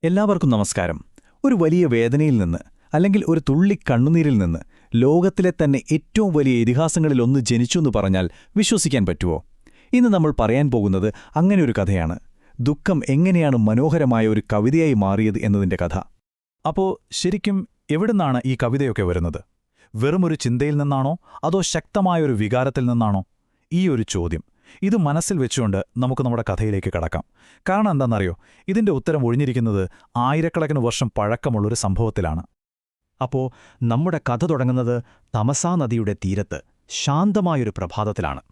എല്ലാവർക്കും നമസ്കാരം. ഒരു വലിയ വേദനയിൽ നിന്ന് അല്ലെങ്കിൽ ഒരു തുള്ളി കണ്ണുനീരിൽ നിന്ന് ലോകത്തിലെ തന്നെ ഏറ്റവും വലിയ ഇതിഹാസങ്ങളിലൊന്ന് ജനിച്ചുവെന്ന് പറഞ്ഞാൽ വിശ്വസിക്കാൻ പറ്റുമോ? ഇന്ന് നമ്മൾ പറയാൻ പോകുന്നത് അങ്ങനെയൊരു കഥയാണ്. ദുഃഖം എങ്ങനെയാണ് മനോഹരമായ ഒരു കവിതയായി മാറിയത് എന്നതിന്റെ കഥ. അപ്പോൾ ശരിക്കും എവിടുന്നാണ് ഈ കവിതയൊക്കെ വരുന്നത്? വെറുമൊരു ചിന്തയിൽ നിന്നാണോ അതോ ശക്തമായൊരു വികാരത്തിൽ നിന്നാണോ? ഈ ഒരു ചോദ്യം ഇത് മനസ്സിൽ വെച്ചുകൊണ്ട് നമുക്ക് നമ്മുടെ കഥയിലേക്ക് കടക്കാം. കാരണം എന്താണെന്നറിയോ, ഇതിന്റെ ഉത്തരം ഒഴിഞ്ഞിരിക്കുന്നത് ആയിരക്കണക്കിന് വർഷം പഴക്കമുള്ളൊരു സംഭവത്തിലാണ്. അപ്പോൾ നമ്മുടെ കഥ തുടങ്ങുന്നത് തമസാ നദിയുടെ തീരത്ത് ശാന്തമായൊരു പ്രഭാതത്തിലാണ്.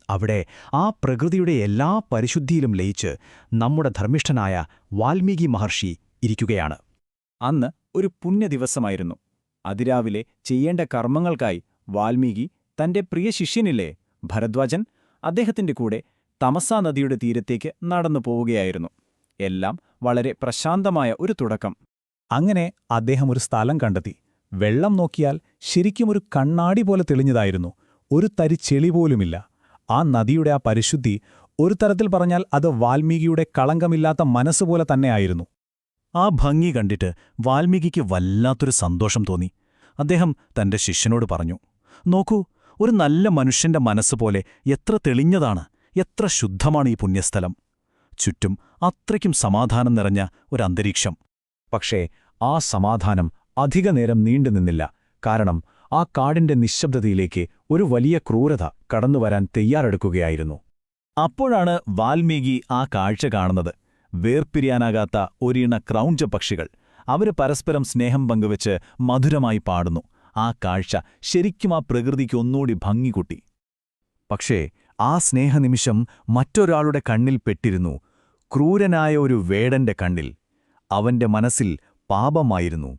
അവിടെ ആ പ്രകൃതിയുടെ എല്ലാ പരിശുദ്ധിയിലും ലയിച്ച് നമ്മുടെ ധർമ്മിഷ്ഠനായ വാൽമീകി മഹർഷി ഇരിക്കുകയാണ്. അന്ന് ഒരു പുണ്യദിവസമായിരുന്നു. അതിരാവിലെ ചെയ്യേണ്ട കർമ്മങ്ങൾക്കായി വാൽമീകി തന്റെ പ്രിയ ശിഷ്യനില്ലേ ഭരദ്വാജൻ, അദ്ദേഹത്തിന്റെ കൂടെ തമസാ നദിയുടെ തീരത്തേക്ക് നടന്നു പോവുകയായിരുന്നു. എല്ലാം വളരെ പ്രശാന്തമായ ഒരു തുടക്കം. അങ്ങനെ അദ്ദേഹം ഒരു സ്ഥലം കണ്ടെത്തി. വെള്ളം നോക്കിയാൽ ശരിക്കും ഒരു കണ്ണാടി പോലെ തെളിഞ്ഞതായിരുന്നു. ഒരു തരി ചെളി പോലുമില്ല. ആ നദിയുടെ ആ പരിശുദ്ധി, ഒരു തരത്തിൽ പറഞ്ഞാൽ അത് വാൽമീകിയുടെ കളങ്കമില്ലാത്ത മനസ്സുപോലെ തന്നെയായിരുന്നു. ആ ഭംഗി കണ്ടിട്ട് വാൽമീകിക്ക് വല്ലാത്തൊരു സന്തോഷം തോന്നി. അദ്ദേഹം തന്റെ ശിഷ്യനോട് പറഞ്ഞു, നോക്കൂ, ഒരു നല്ല മനുഷ്യന്റെ മനസ്സുപോലെ എത്ര തെളിഞ്ഞതാണ്, എത്ര ശുദ്ധമാണ് ഈ പുണ്യസ്ഥലം. ചുറ്റും അത്രയ്ക്കും സമാധാനം നിറഞ്ഞ ഒരന്തരീക്ഷം. പക്ഷേ ആ സമാധാനം അധികനേരം നീണ്ടുനിന്നില്ല. കാരണം ആ കാടിന്റെ നിശ്ശബ്ദതയിലേക്ക് ഒരു വലിയ ക്രൂരത കടന്നുവരാൻ തയ്യാറെടുക്കുകയായിരുന്നു. അപ്പോഴാണ് വാൽമീകി ആ കാഴ്ച കാണുന്നത്. വേർപിരിയാനാകാത്ത ഒരിണ ക്രൗഞ്ചപക്ഷികൾ. അവര് പരസ്പരം സ്നേഹം പങ്കുവച്ച് മധുരമായി പാടുന്നു. ആ കാഴ്ച ശരിക്കും ആ പ്രകൃതിക്ക് ഒന്നുകൂടി ഭംഗി കൂട്ടി. പക്ഷേ ആ സ്നേഹനിമിഷം മറ്റൊരാളുടെ കണ്ണിൽ പെട്ടിരുന്നു. ക്രൂരനായ ഒരു വേടന്റെ കണ്ണിൽ. അവന്റെ മനസ്സിൽ പാപമായിരുന്നു.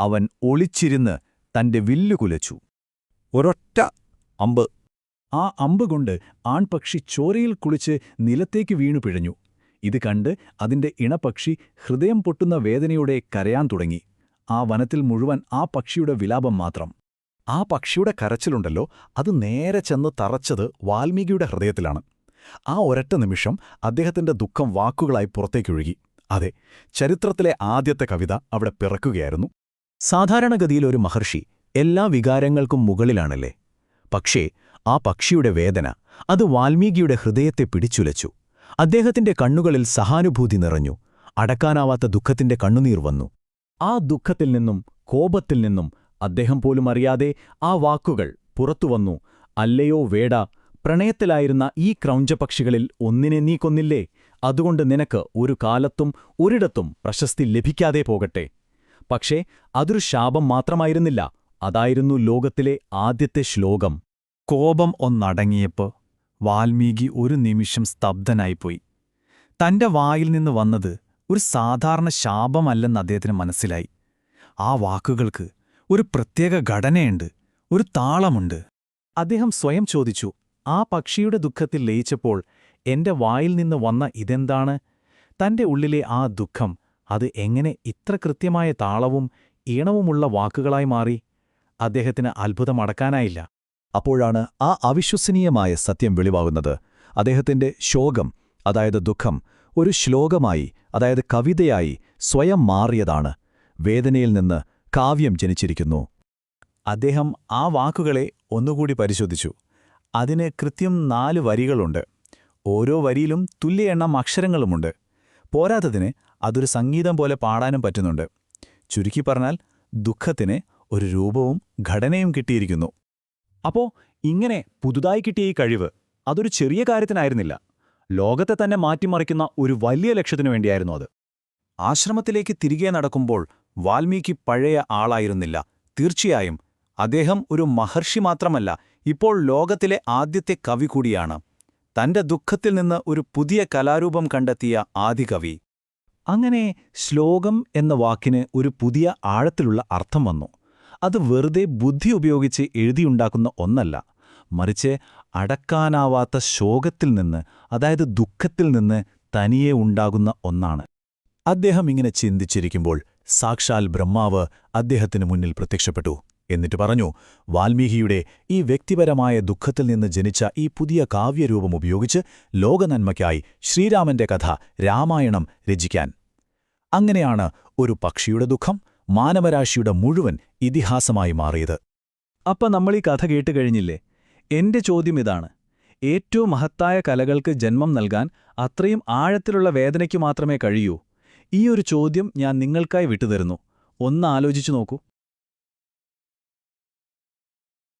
അവൻ ഒളിച്ചിരുന്ന് തന്റെ വില്ലു കുലച്ചു. ഒരൊറ്റ അമ്പ്. ആ അമ്പുകൊണ്ട് ആൺപക്ഷി ചോരയിൽ കുളിച്ച് നിലത്തേക്ക് വീണു പിഴഞ്ഞു. ഇത് കണ്ട് അതിന്റെ ഇണപക്ഷി ഹൃദയം പൊട്ടുന്ന വേദനയോടെ കരയാൻ തുടങ്ങി. ആ വനത്തിൽ മുഴുവൻ ആ പക്ഷിയുടെ വിലാപം മാത്രം. ആ പക്ഷിയുടെ കരച്ചിലുണ്ടല്ലോ, അത് നേരെ ചെന്ന് തറച്ചത് വാൽമീകിയുടെ ഹൃദയത്തിലാണ്. ആ ഒരൊറ്റ നിമിഷം അദ്ദേഹത്തിന്റെ ദുഃഖം വാക്കുകളായി പുറത്തേക്കൊഴുകി. അതെ, ചരിത്രത്തിലെ ആദ്യത്തെ കവിത അവിടെ പിറക്കുകയായിരുന്നു. സാധാരണഗതിയിൽ ഒരു മഹർഷി എല്ലാ വികാരങ്ങൾക്കും മുകളിലാണല്ലേ. പക്ഷേ ആ പക്ഷിയുടെ വേദന, അത് വാൽമീകിയുടെ ഹൃദയത്തെ പിടിച്ചുലച്ചു. അദ്ദേഹത്തിന്റെ കണ്ണുകളിൽ സഹാനുഭൂതി നിറഞ്ഞു. അടക്കാനാവാത്ത ദുഃഖത്തിന്റെ കണ്ണുനീർ വന്നു. ആ ദുഃഖത്തിൽ നിന്നും കോപത്തിൽ നിന്നും അദ്ദേഹം പോലും അറിയാതെ ആ വാക്കുകൾ പുറത്തുവന്നു. അല്ലയോ വേട, പ്രണയത്തിലായിരുന്ന ഈ ക്രൗഞ്ചപക്ഷികളിൽ ഒന്നിനെ നീ കൊന്നില്ലേ? അതുകൊണ്ട് നിനക്ക് ഒരു കാലത്തും ഒരിടത്തും പ്രശസ്തി ലഭിക്കാതെ പോകട്ടെ. പക്ഷേ അതൊരു ശാപം മാത്രമായിരുന്നില്ല. അതായിരുന്നു ലോകത്തിലെ ആദ്യത്തെ ശ്ലോകം. കോപം ഒന്നടങ്ങിയപ്പോൾ വാൽമീകി ഒരു നിമിഷം സ്തബ്ധനായിപ്പോയി. തന്റെ വായിൽ നിന്ന് വന്നത് ഒരു സാധാരണ ശാപമല്ലെന്ന് അദ്ദേഹത്തിന് മനസ്സിലായി. ആ വാക്കുകൾക്ക് ഒരു പ്രത്യേക ഘടനയുണ്ട്, ഒരു താളമുണ്ട്. അദ്ദേഹം സ്വയം ചോദിച്ചു, ആ പക്ഷിയുടെ ദുഃഖത്തിൽ ലയിച്ചപ്പോൾ എന്റെ വായിൽ നിന്ന് വന്ന ഇതെന്താണ്? തന്റെ ഉള്ളിലെ ആ ദുഃഖം, അത് എങ്ങനെ ഇത്ര കൃത്യമായ താളവും ഈണവുമുള്ള വാക്കുകളായി മാറി? അദ്ദേഹത്തിന് അത്ഭുതമടക്കാനായില്ല. അപ്പോഴാണ് ആ അവിശ്വസനീയമായ സത്യം വെളിവാകുന്നത്. അദ്ദേഹത്തിന്റെ ശോകം, അതായത് ദുഃഖം, ഒരു ശ്ലോകമായി, അതായത് കവിതയായി സ്വയം മാറിയതാണ്. വേദനയിൽ നിന്ന് കാവ്യം ജനിച്ചിരിക്കുന്നു. അദ്ദേഹം ആ വാക്കുകളെ ഒന്നുകൂടി പരിശോധിച്ചു. അതിന് കൃത്യം 4 വരികളുണ്ട്. ഓരോ വരിയിലും തുല്യ എണ്ണം അക്ഷരങ്ങളുമുണ്ട്. പോരാത്തതിന് അതൊരു സംഗീതം പോലെ പാടാനും പറ്റുന്നുണ്ട്. ചുരുക്കി പറഞ്ഞാൽ ദുഃഖത്തിന് ഒരു രൂപവും ഘടനയും കിട്ടിയിരിക്കുന്നു. അപ്പോ ഇങ്ങനെ പുതുതായി കിട്ടിയ ഈ കഴിവ് അതൊരു ചെറിയ കാര്യത്തിനായിരുന്നില്ല. ലോകത്തെ തന്നെ മാറ്റിമറിക്കുന്ന ഒരു വലിയ ലക്ഷ്യത്തിനു വേണ്ടിയായിരുന്നു അത്. ആശ്രമത്തിലേക്ക് തിരികെ നടക്കുമ്പോൾ വാൽമീകി പഴയ ആളായിരുന്നില്ല. തീർച്ചയായും അദ്ദേഹം ഒരു മഹർഷി മാത്രമല്ല, ഇപ്പോൾ ലോകത്തിലെ ആദ്യത്തെ കവി കൂടിയാണ്. തന്റെ ദുഃഖത്തിൽ നിന്ന് ഒരു പുതിയ കലാരൂപം കണ്ടെത്തിയ ആദികവി. അങ്ങനെ ശ്ലോകം എന്ന വാക്കിന് ഒരു പുതിയ ആഴത്തിലുള്ള അർത്ഥം വന്നു. അത് വെറുതെ ബുദ്ധി ഉപയോഗിച്ച് എഴുതിയുണ്ടാക്കുന്ന ഒന്നല്ല, മറിച്ച് അടക്കാനാവാത്ത ശോകത്തിൽ നിന്ന്, അതായത് ദുഃഖത്തിൽ നിന്ന് തനിയെ ഉണ്ടാകുന്ന ഒന്നാണ്. അദ്ദേഹം ഇങ്ങനെ ചിന്തിച്ചിരിക്കുമ്പോൾ സാക്ഷാൽ ബ്രഹ്മാവ് അദ്ദേഹത്തിനു മുന്നിൽ പ്രത്യക്ഷപ്പെട്ടു. എന്നിട്ട് പറഞ്ഞു, വാൽമീകിയുടെ ഈ വ്യക്തിപരമായ ദുഃഖത്തിൽ നിന്ന് ജനിച്ച ഈ പുതിയ കാവ്യരൂപം ഉപയോഗിച്ച് ലോകനന്മയ്ക്കായി ശ്രീരാമന്റെ കഥ രാമായണം രചിക്കാൻ. അങ്ങനെയാണ് ഒരു പക്ഷിയുടെ ദുഃഖം മാനവരാശിയുടെ മുഴുവൻ ഇതിഹാസമായി മാറിയത്. അപ്പം നമ്മളീ കഥ കേട്ട് കഴിഞ്ഞില്ലേ? എന്റെ ചോദ്യം ഇതാണ്: ഏറ്റവും മഹത്തായ കലകൾക്ക് ജന്മം നൽകാൻ അത്രയും ആഴത്തിലുള്ള വേദനയ്ക്ക് മാത്രമേ കഴിയൂ? ഈ ഒരു ചോദ്യം ഞാൻ നിങ്ങൾക്കായി വിട്ടുതരുന്നു. ഒന്ന് ആലോചിച്ചു നോക്കൂ.